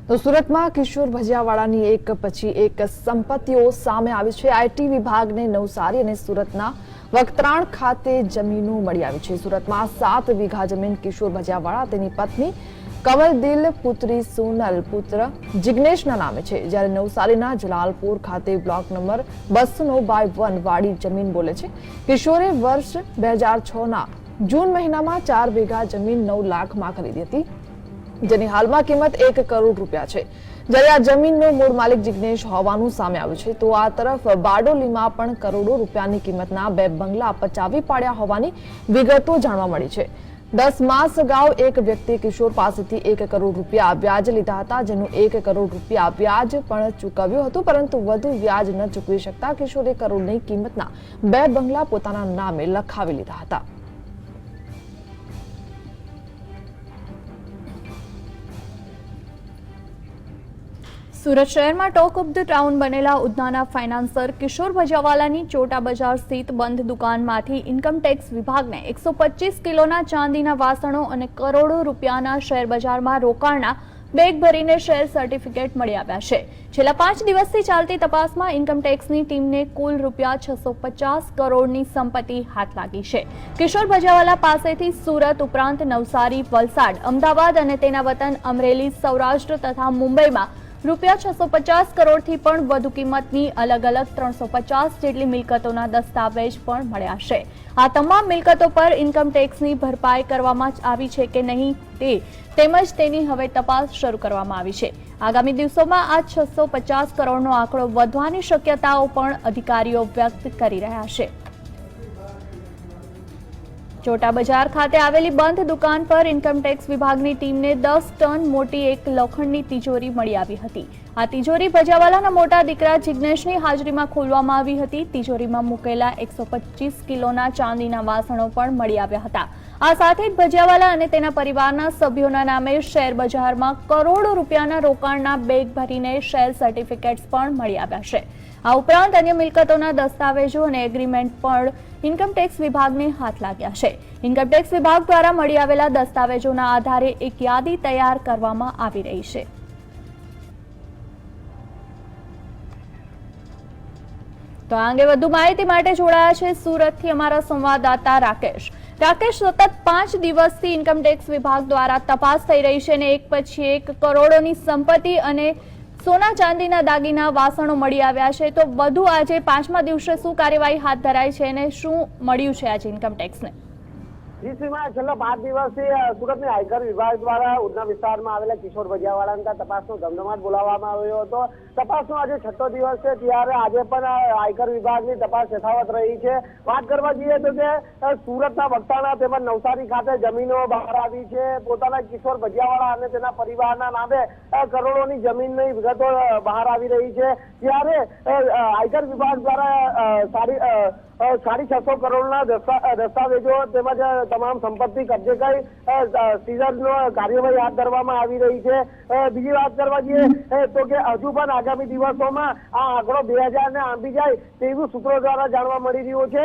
તો સુરતમાં કિશોર ભજીયાવાળાની એક પછી એક સંપત્તિઓ સામે આવી છે। આઈટી વિભાગને નવસારી અને સુરતના વક્તરાણ ખાતે જમીનો મળી આવી છે। સુરતમાં 7 વીઘા જમીન કિશોર ભજીયાવાળા તેની પત્ની કમલદિલ પુત્રી સોનલ પુત્ર જિગ્નેશના નામે છે, જ્યારે નવસારીના જલાલપુર ખાતે બ્લોક નંબર 209/1 વાડી જમીન બોલે છે। કિશોરે વર્ષ 2006ના જૂન મહિનામાં 4 વીઘા જમીન 9 લાખમાં ખરીદી હતી, જેની હાલમાં કિંમત 1 કરોડ રૂપિયા છે, જ્યારે આ જમીનનો મૂળ માલિક જિગ્નેશ હોવાનું સામે આવ્યું છે। તો આ તરફ બારડોલીમાં પણ કરોડો રૂપિયાની કિંમતના 2 બંગલા પચાવી પાડ્યા હોવાની વિગતો જાણવા મળી છે। 10 માસ અગાઉ એક વ્યક્તિ કિશોર પાસેથી 1 કરોડ રૂપિયા વ્યાજ લીધા હતા, જેનું 1 કરોડ રૂપિયા વ્યાજ પણ ચૂકવ્યું હતું, પરંતુ વધુ વ્યાજ ન ચૂકવી શકતા કિશોરે કરોડની કિંમતના 2 બંગલા પોતાના નામે લખાવી લીધા હતા। સુરત શહેરમાં ટોક ઓફ ધ ટાઉન બનેલા ઉધનાના ફાઇનાન્સર કિશોર ભજીયાવાલાની ચોટા બજાર સ્થિત બંધ દુકાનમાંથી ઇન્કમટેક્સ વિભાગને 125 કિલોના ચાંદીના વાસણો અને કરોડો રૂપિયાના શેર બજારમાં રોકાણના બેગ ભરીને શેર સર્ટિફિકેટ મળી આવ્યા છે। છેલ્લા 5 દિવસથી ચાલતી તપાસમાં ઇન્કમટેક્સની ટીમને કુલ રૂપિયા 650 કરોડની સંપત્તિ હાથ લાગી છે। કિશોર ભજીયાવાલા પાસેથી સુરત ઉપરાંત નવસારી, વલસાડ, અમદાવાદ અને તેના વતન અમરેલી, સૌરાષ્ટ્ર તથા મુંબઈમાં રૂપિયા 650 કરોડથી પણ વધુ કિંમતની અલગ અલગ 350 જેટલી મિલકતોના દસ્તાવેજ પણ મળ્યા છે। આ તમામ મિલકતો પર ઇન્કમટેક્સની ભરપાઈ કરવામાં આવી છે કે નહીં તેમજ તેની હવે તપાસ શરૂ કરવામાં આવી છે। આગામી દિવસોમાં આ 650 કરોડનો આંકડો વધવાની શક્યતાઓ પણ અધિકારીઓ વ્યક્ત કરી રહ્યા છે। ચોટા બજાર ખાતે આવેલી બંધ દુકાન પર ઇન્કમટેક્સ વિભાગની ટીમને 10 ટન મોટી એક લોખંડની તિજોરી મળી આવી હતી। આ તિજોરી ભજીયાવાલાના મોટા દીકરા જિગ્નેશની હાજરીમાં ખોલવામાં આવી હતી। તિજોરીમાં મૂકેલા 125 કિલોના ચાંદીના વાસણો પણ મળી આવ્યા હતા। આ સાથે જ ભજીયાવાલા અને તેના પરિવારના સભ્યોના નામે શેર બજારમાં કરોડો રૂપિયાના રોકાણના બેગ ભરીને શેર સર્ટિફિકેટ્સ પણ મળી આવ્યા છે। આ ઉપરાંત અન્ય મિલકતોના દસ્તાવેજો અને એગ્રીમેન્ટ પણ ઇન્કમટેક્સ વિભાગને હાથ લાગ્યા છે। ઇન્કમટેક્સ વિભાગ દ્વારા મળી આવેલા દસ્તાવેજોના આધારે એક યાદી તૈયાર કરવામાં આવી રહી છે। તો આ અંગે વધુ માહિતી માટે જોડાયા છે સુરતથી અમારા સંવાદદાતા રાકેશ। રાકેશ, સતત 5 દિવસથી ઇન્કમટેક્સ વિભાગ દ્વારા તપાસ થઈ રહી છે અને એક પછી એક કરોડોની સંપત્તિ અને સોના ચાંદીના દાગીના વાસણો મળી આવ્યા છે, તો વધુ આજે 5મા દિવસે શું કાર્યવાહી હાથ ધરાઈ છે અને શું મળ્યું છે આજે ઇન્કમટેક્સને? છેલ્લા 5 દિવસથી સુરતની આયકર વિભાગ દ્વારા ઉધના વિસ્તારમાં આવેલા કિશોર ભજીયાવાળાના તપાસનો ધમધમાટ બોલાવવામાં આવ્યો હતો। તપાસનો આજે 6થો દિવસ છે, ત્યારે આજે પણ આયકર વિભાગની તપાસ યથાવત રહી છે। વાત કરવા જઈએ તો કે સુરતના વક્તાણા તેમજ નવસારી ખાતે જમીનો બહાર આવી છે। પોતાના કિશોર ભજીયાવાળા અને તેના પરિવારના નામે કરોડોની જમીનની વિગતો બહાર આવી રહી છે, ત્યારે આયકર વિભાગ દ્વારા 650 કરોડના દસ્તાવેજો તેમજ તમામ સંપત્તિ કબજે કરી સીઝરનો કાર્યવાહી હાથ ધરવામાં આવી રહી છે। બીજી વાત કરવા જઈએ તો કે હજુ પણ આગામી દિવસોમાં આ આંકડો 2000 ને આંબી જાય તેવું સૂત્રો દ્વારા જાણવા મળી રહ્યું છે।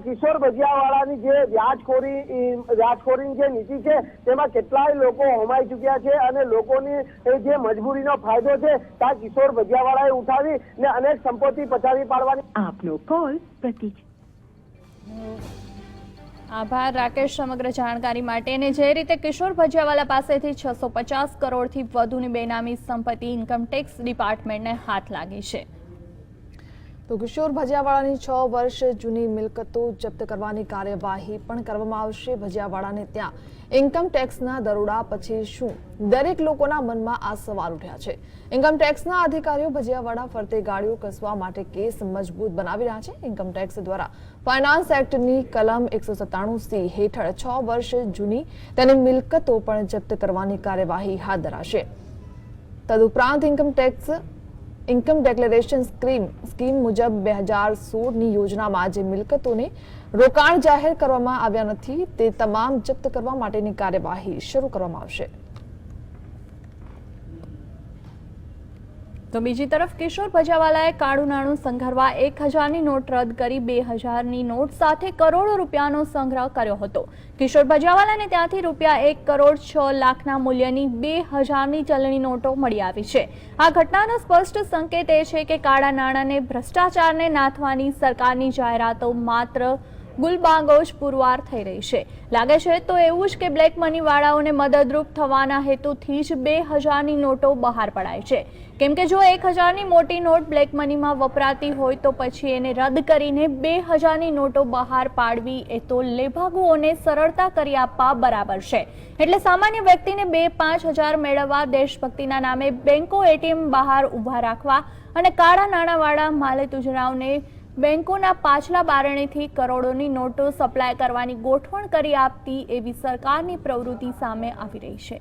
કિશોર ભજીયાવાળાની જે વ્યાજખોરીની જે નીતિ છે તેમાં કેટલાય લોકો હોમાઈ ચૂક્યા છે અને લોકોની જે મજબૂરીનો ફાયદો છે ત્યાં કિશોર ભજીયાવાળાએ ઉઠાવી ને અનેક સંપત્તિ પચાવી પાડવાની આપનો કોલ પ્રતિક આભાર રાકેશ સમગ્ર જાણકારી માટે। અને જે રીતે કિશોર ભજીયાવાલા પાસેથી 650 કરોડથી વધુની બેનામી સંપત્તિ ઇન્કમટેક્સ ડિપાર્ટમેન્ટને હાથ લાગી છે। તો કિશોર ભજીયાવાળાની 6 વર્ષ જૂની મિલકતો જપ્ત કરવાની કાર્યવાહી પણ કરવામાં આવશે। ભજીયાવાળાને ત્યાં ઇન્કમટેક્સના દરોડા પછી શું? દરેક લોકોના મનમાં આ સવાલ ઉઠ્યા છે। ઇન્કમટેક્સના અધિકારીઓ ભજીયાવાળા ફરતે ગાડીઓ કસવા માટે કેસ મજબૂત બનાવી રહ્યા છે। ઇન્કમટેક્સ દ્વારા ફાઇનાન્સ એક્ટની કલમ 197C હેઠળ 6 વર્ષ જૂની તેની મિલકતો પણ જપ્ત કરવાની કાર્યવાહી હાથ ધરાશે। તદુપરાંત ઇન્કમ ડિક્લેરેશન સ્કીમ મુજબ 2016ની યોજનામાં જે મિલકતોને રોકાણ જાહેર કરવામાં આવ્યા નથી તે તમામ જપ્ત કરવા માટેની કાર્યવાહી શરૂ કરવામાં આવશે। તો બીજી તરફ કિશોર ભજાવાલાએ કાળું નાણું સંઘરવા 1000ની નોટ રદ કરી 2000ની નોટ સાથે કરોડો રૂપિયાનો સંગ્રહ કર્યો હતો. કિશોર ભજાવાલાને ત્યાંથી ₹1 કરોડ 6 લાખના મૂલ્યની 2000ની ચલણી નોટો મળી આવી છે. આ ઘટનાનો સ્પષ્ટ સંકેત એ છે કે કાળા નાણાંને ભ્રષ્ટાચારને નાથવાની સરકારની જાહેરાતો માત્ર ગુલબાંગોજ પુરવાર થઈ રહી છે. લાગે છે તો એવું જ કે બ્લેક મની વાળાઓને મદદરૂપ થવાના હેતુથી જ 2000ની નોટો બહાર પડાય છે. કેમ કે જો 1000ની મોટી નોટ બ્લેક મનીમાં વપરાતી હોય તો પછી એને રદ કરીને 2000ની નોટો બહાર પાડવી એ તો લેભાગુઓને સરળતા કરી આપવા બરાબર છે. એટલે સામાન્ય વ્યક્તિને 2-5 હજાર મેળવવા દેશભક્તિના નામે બેંકો એટીએમ બહાર ઊભા રાખવા અને કાળા નાણાંવાળા માલે તુજરાવને બેંકોના પાછલા બારણેથી કરોડોની નોટો સપ્લાય કરવાની ગોઠવણ કરી આપતી એવી સરકારની પ્રવૃત્તિ સામે આવી રહી છે.